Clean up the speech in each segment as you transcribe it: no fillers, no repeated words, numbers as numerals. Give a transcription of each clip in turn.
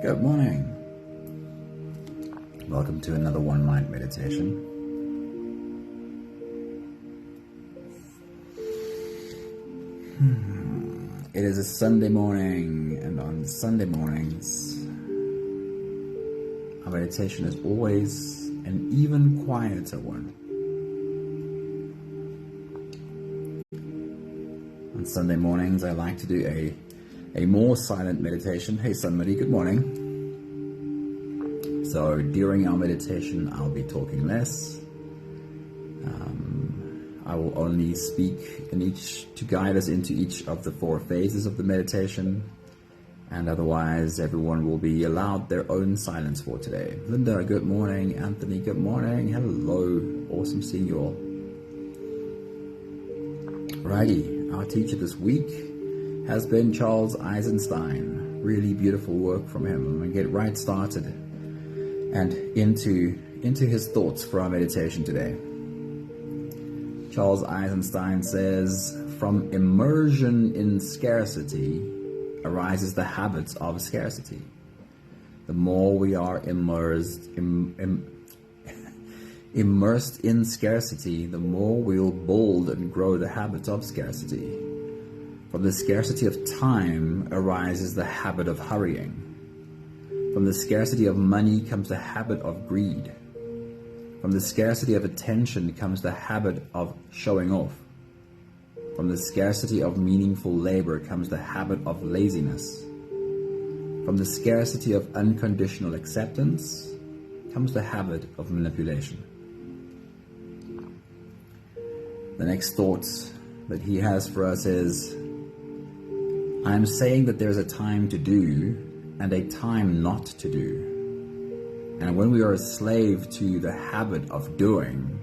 Good morning. Welcome to another One Mind meditation. It is a Sunday morning, and on Sunday mornings, our meditation is always an even quieter one. On Sunday mornings, I like to do a more silent meditation. Hey, Sunmari, good morning. So during our meditation, I'll be talking less. I will only speak to guide us into each of the 4 phases of the meditation, and otherwise everyone will be allowed their own silence for today. Linda, good morning. Anthony, good morning. Hello. Awesome seeing you all. Righty, our teacher this week has been Charles Eisenstein. Really beautiful work from him. I'm going to get right started and into his thoughts for our meditation today. Charles Eisenstein says, from immersion in scarcity arises the habits of scarcity. The more we are immersed in scarcity, the more we'll build and grow the habits of scarcity. From the scarcity of time arises the habit of hurrying. From the scarcity of money comes the habit of greed. From the scarcity of attention comes the habit of showing off. From the scarcity of meaningful labor comes the habit of laziness. From the scarcity of unconditional acceptance comes the habit of manipulation. The next thought that he has for us is, I am saying that there's a time to do and a time not to do. And when we are a slave to the habit of doing,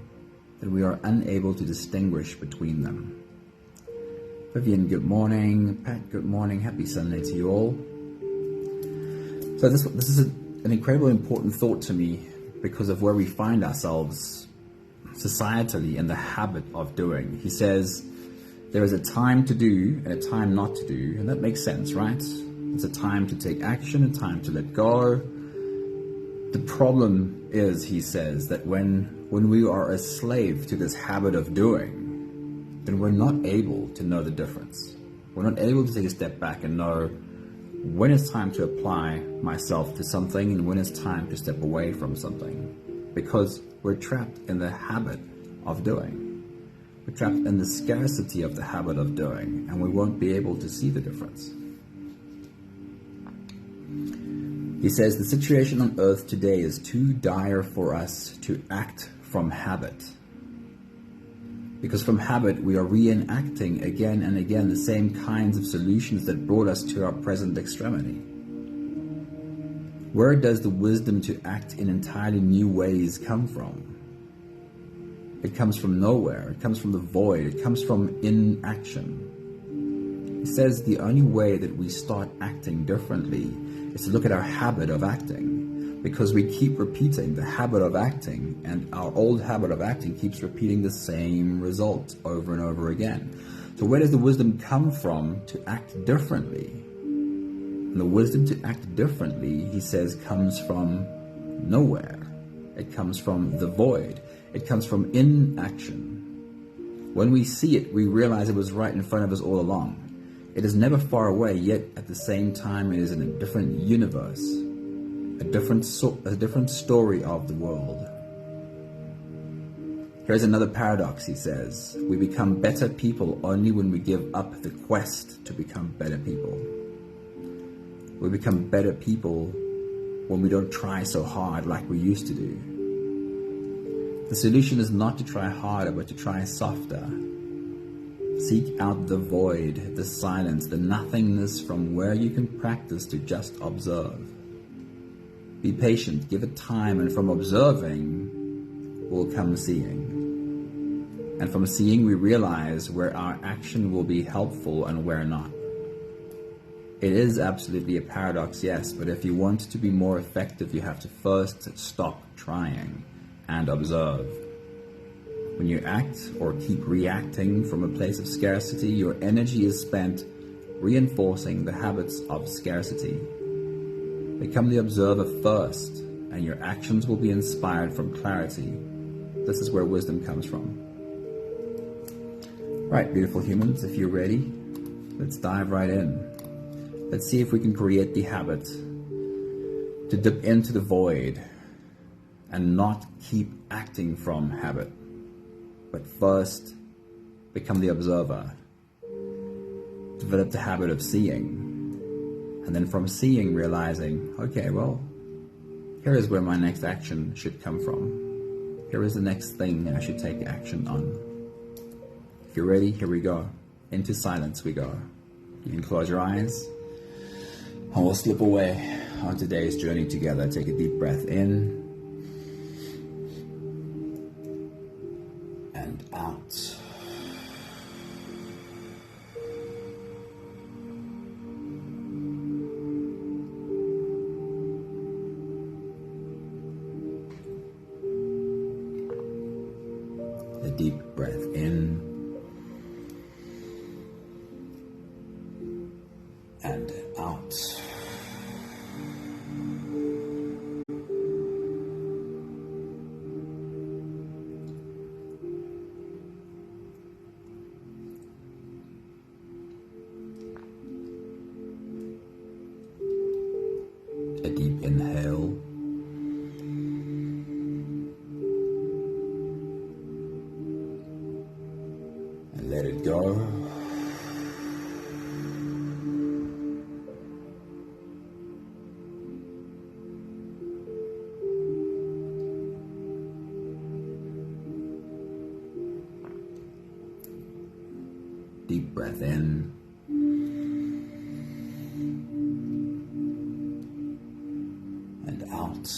then we are unable to distinguish between them. Vivian, good morning. Pat, good morning. Happy Sunday to you all. So this is an incredibly important thought to me because of where we find ourselves societally in the habit of doing. He says there is a time to do and a time not to do, and that makes sense, right? It's a time to take action, a time to let go. The problem is, he says, that when we are a slave to this habit of doing, then we're not able to know the difference. We're not able to take a step back and know when it's time to apply myself to something and when it's time to step away from something, because we're trapped in the habit of doing. We're trapped in the scarcity of the habit of doing, and we won't be able to see the difference. He says the situation on earth today is too dire for us to act from habit. Because from habit we are reenacting again and again the same kinds of solutions that brought us to our present extremity. Where does the wisdom to act in entirely new ways come from? It comes from nowhere. It comes from the void. It comes from inaction. He says the only way that we start acting differently is to look at our habit of acting, because we keep repeating the habit of acting, and our old habit of acting keeps repeating the same result over and over again. So where does the wisdom come from to act differently? And the wisdom to act differently, he says, comes from nowhere. It comes from the void. It comes from inaction. When we see it, we realize it was right in front of us all along. It is never far away, yet at the same time it is in a different universe, a different story of the world. Here's another paradox, he says. We become better people only when we give up the quest to become better people. We become better people when we don't try so hard like we used to do. The solution is not to try harder, but to try softer. Seek out the void, the silence, the nothingness from where you can practice to just observe. Be patient, give it time, and from observing will come seeing. And from seeing we realize where our action will be helpful and where not. It is absolutely a paradox, yes, but if you want to be more effective, you have to first stop trying and observe. When you act or keep reacting from a place of scarcity, your energy is spent reinforcing the habits of scarcity. Become the observer first, and your actions will be inspired from clarity. This is where wisdom comes from. Right, beautiful humans, if you're ready, let's dive right in. Let's see if we can create the habit to dip into the void and not keep acting from habit, but first become the observer. Develop the habit of seeing, and then from seeing realizing, okay, well, here is where my next action should come from. Here is the next thing I should take action on. If you're ready, here we go. Into silence we go. You can close your eyes, and we'll slip away on today's journey together. Take a deep breath in and out. A deep breath in and out. A deep inhale and let it go. Deep breath in and out.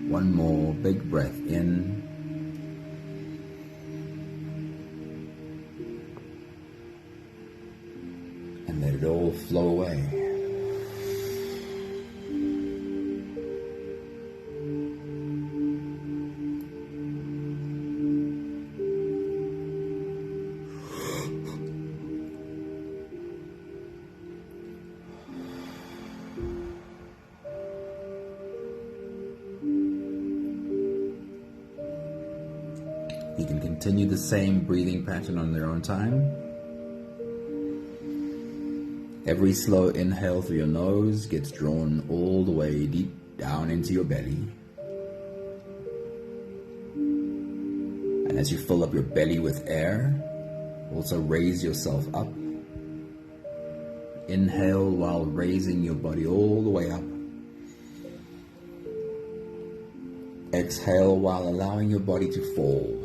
One more big breath in and let it all flow away. You can continue the same breathing pattern on your own time. Every slow inhale through your nose gets drawn all the way deep down into your belly. And as you fill up your belly with air, also raise yourself up. Inhale while raising your body all the way up. Exhale while allowing your body to fall.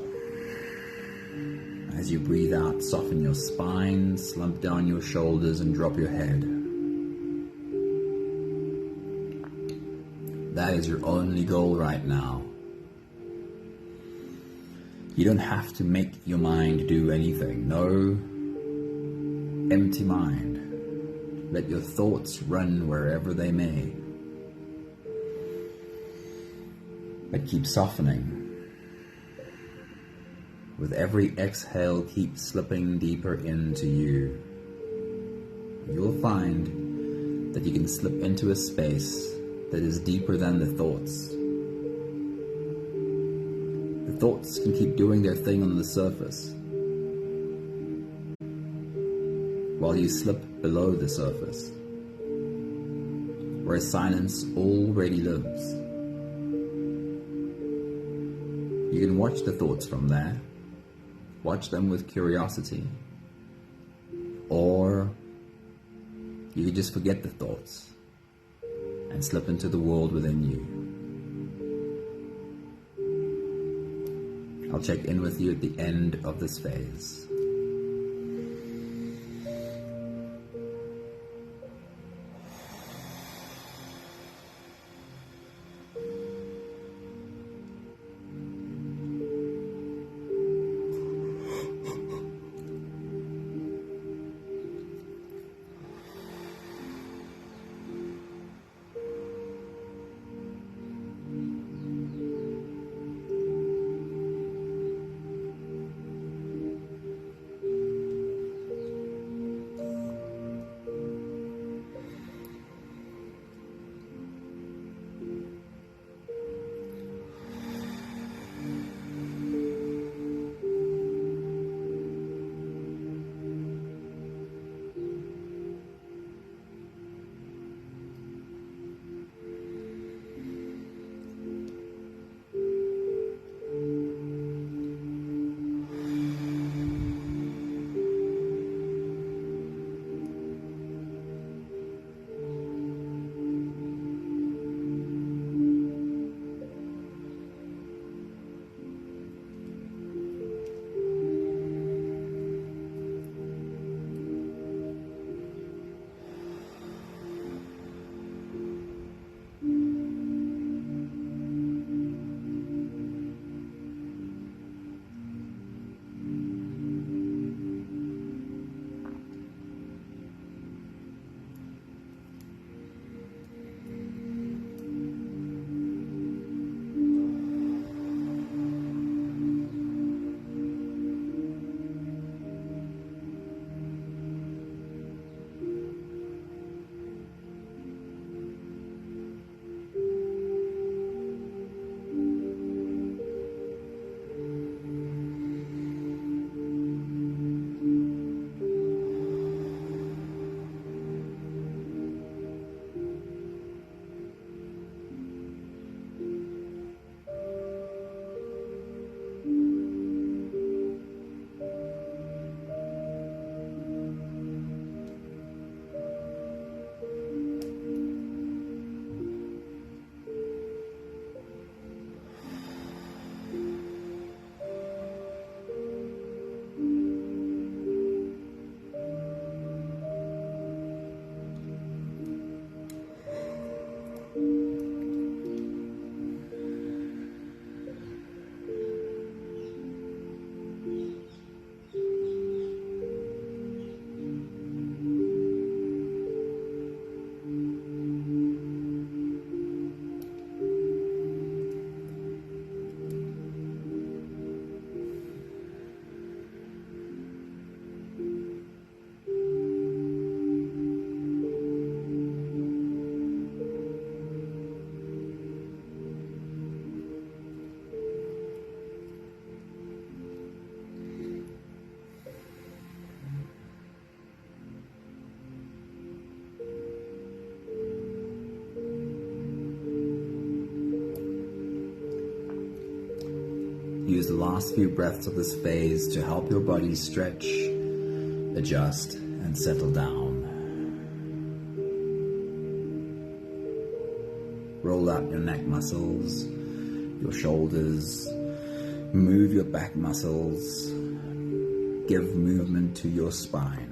As you breathe out, soften your spine, slump down your shoulders, and drop your head. That is your only goal right now. You don't have to make your mind do anything. No empty mind. Let your thoughts run wherever they may. But keep softening. With every exhale, keep slipping deeper into you. You'll find that you can slip into a space that is deeper than the thoughts. The thoughts can keep doing their thing on the surface, while you slip below the surface, where silence already lives. You can watch the thoughts from there. Watch them with curiosity. Or you could just forget the thoughts and slip into the world within you. I'll check in with you at the end of this phase. Use the last few breaths of this phase to help your body stretch, adjust, and settle down. Roll out your neck muscles, your shoulders, move your back muscles, give movement to your spine.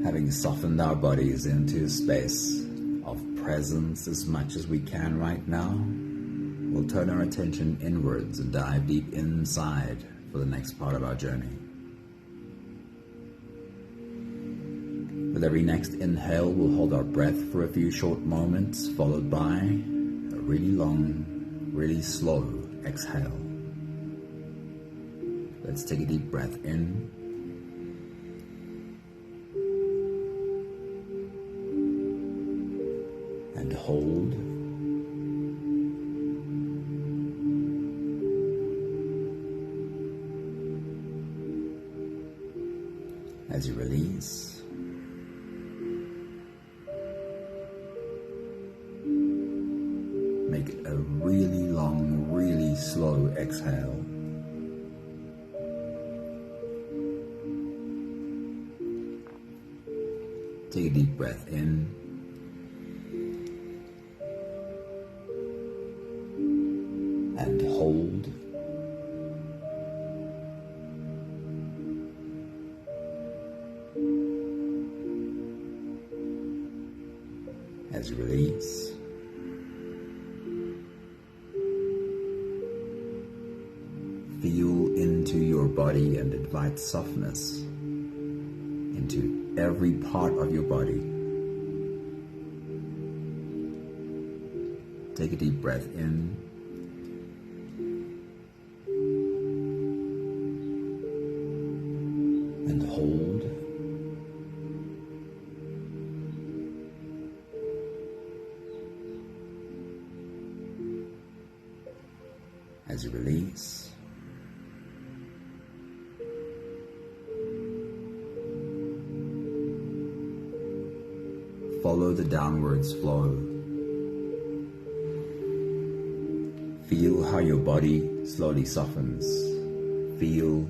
Having softened our bodies into a space of presence as much as we can right now, we'll turn our attention inwards and dive deep inside for the next part of our journey. With every next inhale, we'll hold our breath for a few short moments, followed by a really long, really slow exhale. Let's take a deep breath in. And hold. As you release, make it a really long, really slow exhale. Take a deep breath in. And hold. As you release. Feel into your body and invite softness into every part of your body. Take a deep breath in. And hold. As you release. Follow the downwards flow. Feel how your body slowly softens. Feel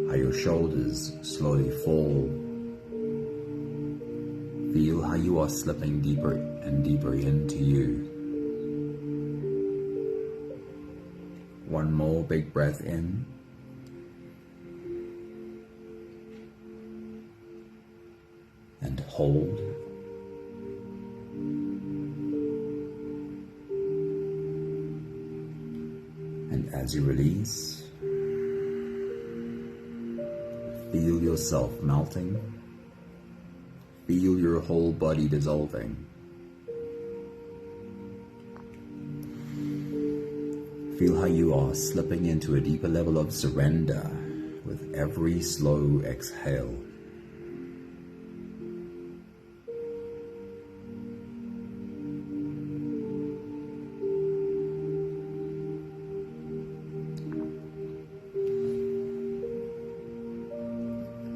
how your shoulders slowly fall. Feel how you are slipping deeper and deeper into you. One more big breath in. And hold. And as you release, feel yourself melting. Feel your whole body dissolving. Feel how you are slipping into a deeper level of surrender with every slow exhale.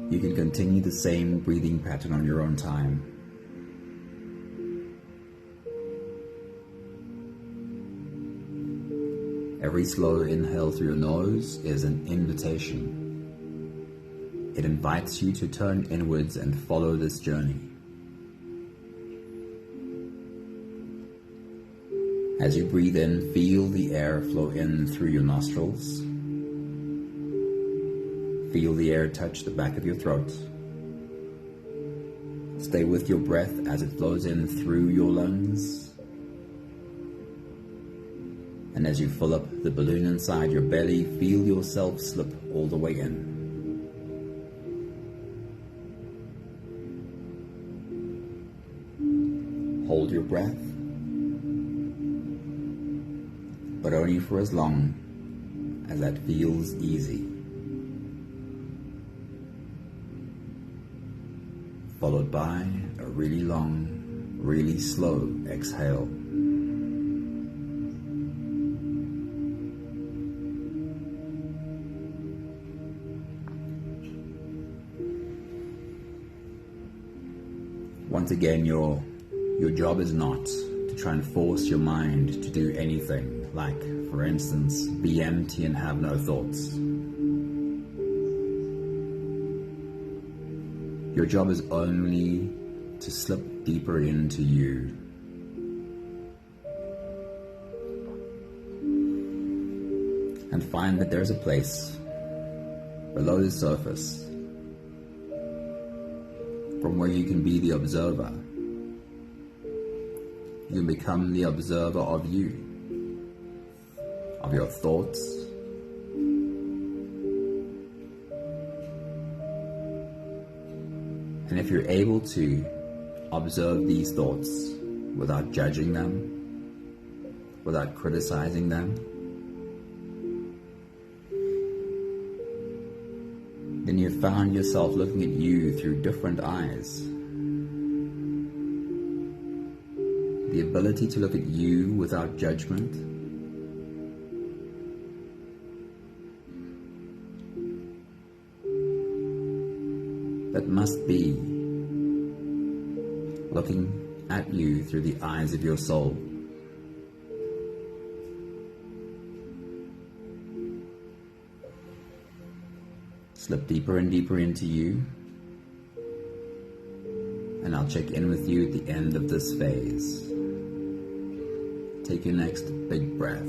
You can continue the same breathing pattern on your own time. Every slow inhale through your nose is an invitation. It invites you to turn inwards and follow this journey. As you breathe in, feel the air flow in through your nostrils. Feel the air touch the back of your throat. Stay with your breath as it flows in through your lungs. And as you fill up the balloon inside your belly, feel yourself slip all the way in. Hold your breath, but only for as long as that feels easy. Followed by a really long, really slow exhale. Once again, your job is not to try and force your mind to do anything, like, for instance, be empty and have no thoughts. Your job is only to slip deeper into you. And find that there's a place below the surface from where you can be the observer. You can become the observer of you, of your thoughts, and if you're able to observe these thoughts without judging them, without criticizing them, then you've found yourself looking at you through different eyes. The ability to look at you without judgment. That must be looking at you through the eyes of your soul. Slip deeper and deeper into you, and I'll check in with you at the end of this phase. Take your next big breath.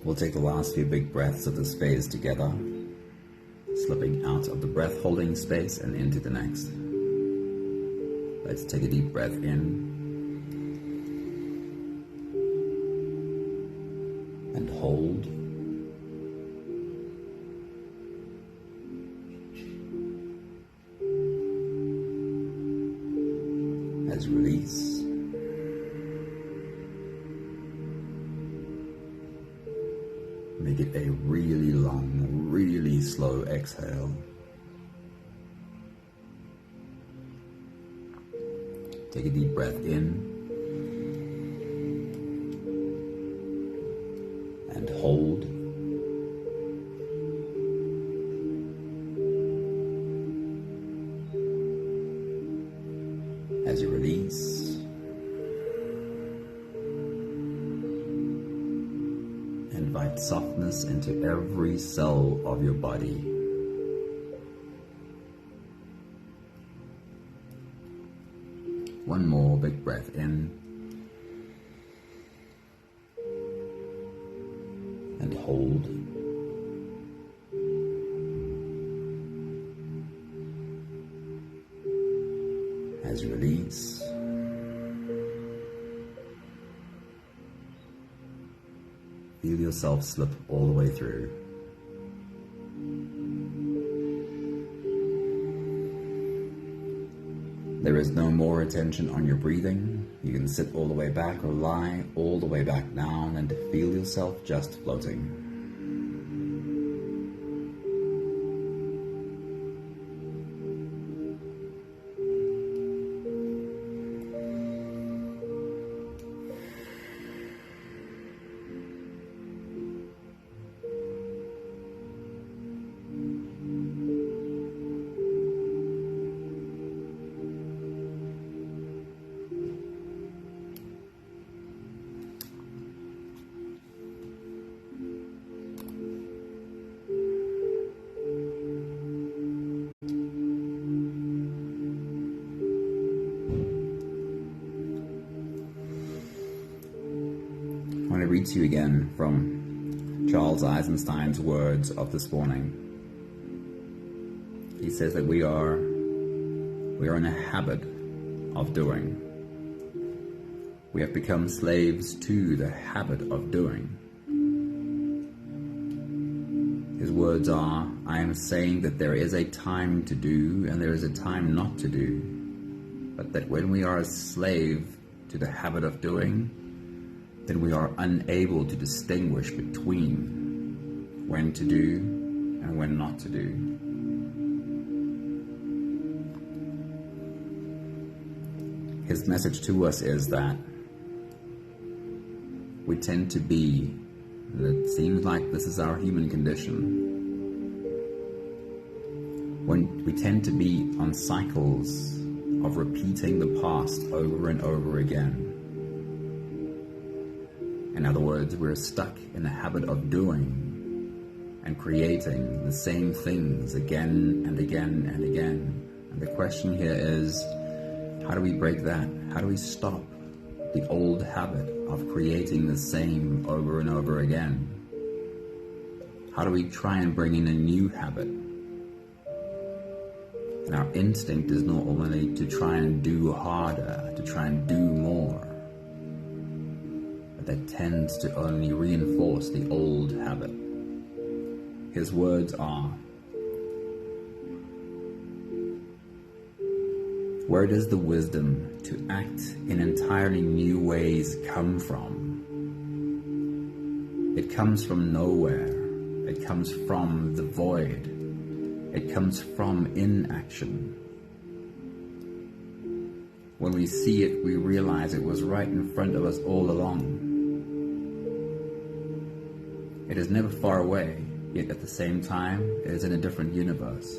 We'll take the last few big breaths of this phase together, slipping out of the breath holding space and into the next. Let's take a deep breath in and hold. As release. Make it a really long, really slow exhale. Take a deep breath in and hold. As you release. Invite softness into every cell of your body. One more big breath in and hold. As you release. Feel yourself slip all the way through. There is no more attention on your breathing. You can sit all the way back or lie all the way back down and feel yourself just floating. I want to read to you again from Charles Eisenstein's words of this morning. He says that we are in a habit of doing. We have become slaves to the habit of doing. His words are, I am saying that there is a time to do and there is a time not to do, but that when we are a slave to the habit of doing, then we are unable to distinguish between when to do and when not to do. His message to us is that we tend to be, and it seems like this is our human condition, when we tend to be on cycles of repeating the past over and over again. In other words, we're stuck in the habit of doing and creating the same things again and again and again. And the question here is, how do we break that? How do we stop the old habit of creating the same over and over again? How do we try and bring in a new habit? And our instinct is normally to try and do harder, to try and do more. But that tends to only reinforce the old habit. His words are, where does the wisdom to act in entirely new ways come from? It comes from nowhere. It comes from the void. It comes from inaction. When we see it, we realize it was right in front of us all along. It is never far away, yet at the same time, it is in a different universe.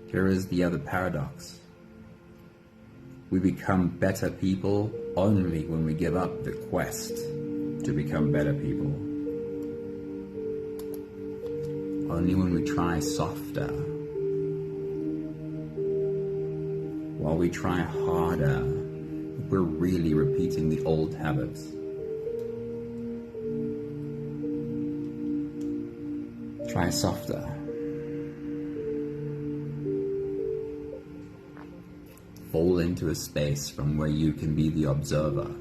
Here is the other paradox. We become better people only when we give up the quest to become better people. Only when we try softer. While we try harder, we're really repeating the old habits. Try softer. Fall into a space from where you can be the observer.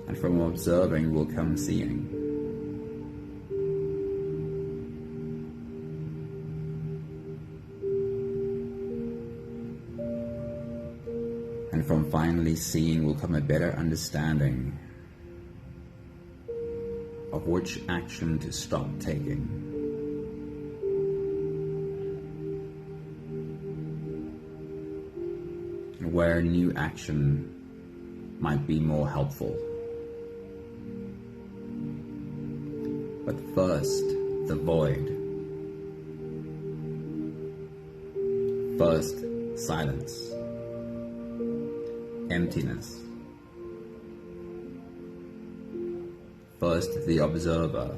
And from observing will come seeing. And from finally seeing will come a better understanding of which action to stop taking. And where new action might be more helpful. But first, the void. First, silence. Emptiness. First, the observer.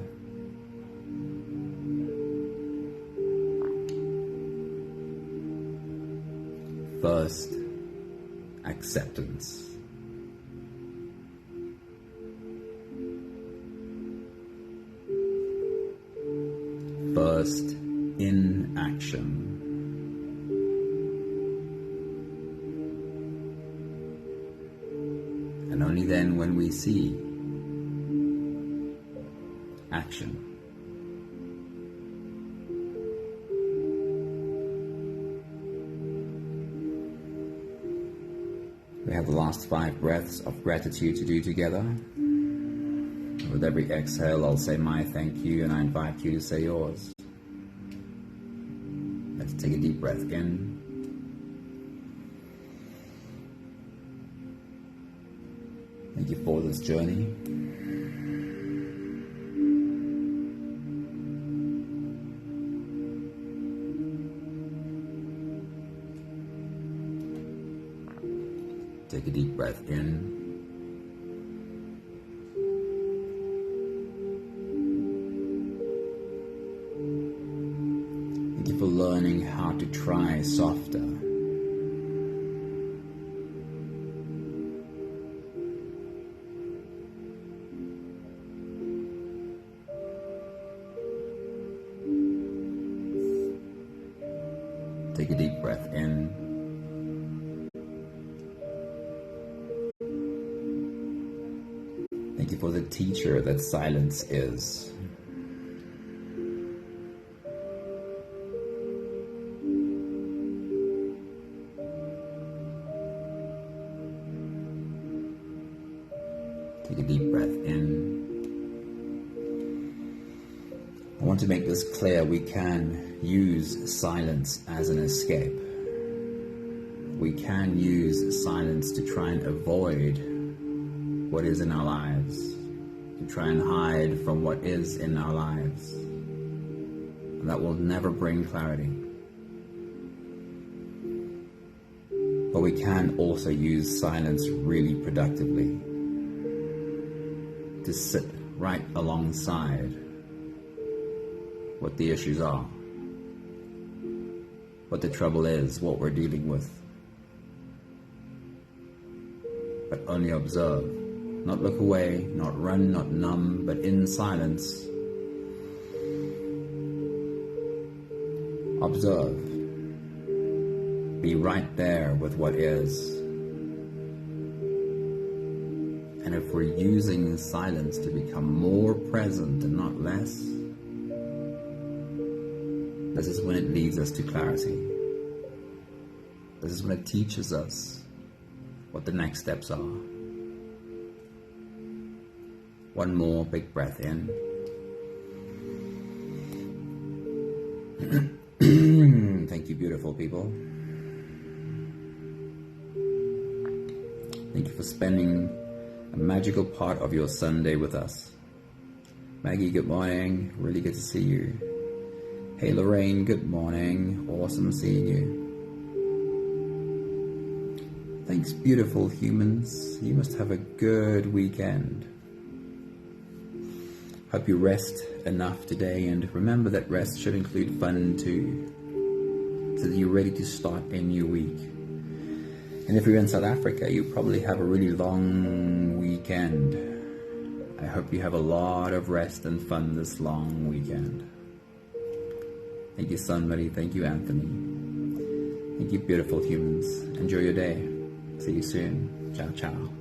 First, acceptance. First, inaction. And only then, when we see action. We have the last 5 breaths of gratitude to do together. With every exhale, I'll say my thank you, and I invite you to say yours. Let's take a deep breath in. Thank you for this journey. Take a deep breath in. Thank you for learning how to try softer. Take a deep breath in. Thank you for the teacher that silence is. Take a deep breath in. I want to make this clear. We can use silence as an escape. We can use silence to try and avoid what is in our lives, to try and hide from what is in our lives. And that will never bring clarity. But we can also use silence really productively to sit right alongside what the issues are, what the trouble is, what we're dealing with. But only observe. Not look away, not run, not numb, but in silence, observe. Be right there with what is. And if we're using silence to become more present and not less, this is when it leads us to clarity. This is when it teaches us what the next steps are. One more big breath in. Thank you, beautiful people. Thank you for spending a magical part of your Sunday with us. Maggie, good morning. Really good to see you. Hey, Lorraine, good morning. Awesome seeing you. Thanks, beautiful humans. You must have a good weekend. Hope you rest enough today, and remember that rest should include fun too, so that you're ready to start a new week. And if you're in South Africa, you probably have a really long weekend I hope you have a lot of rest and fun this long weekend. Thank you, Sunmary. Thank you, Anthony. Thank you, beautiful humans. Enjoy your day. See you soon. Ciao, ciao.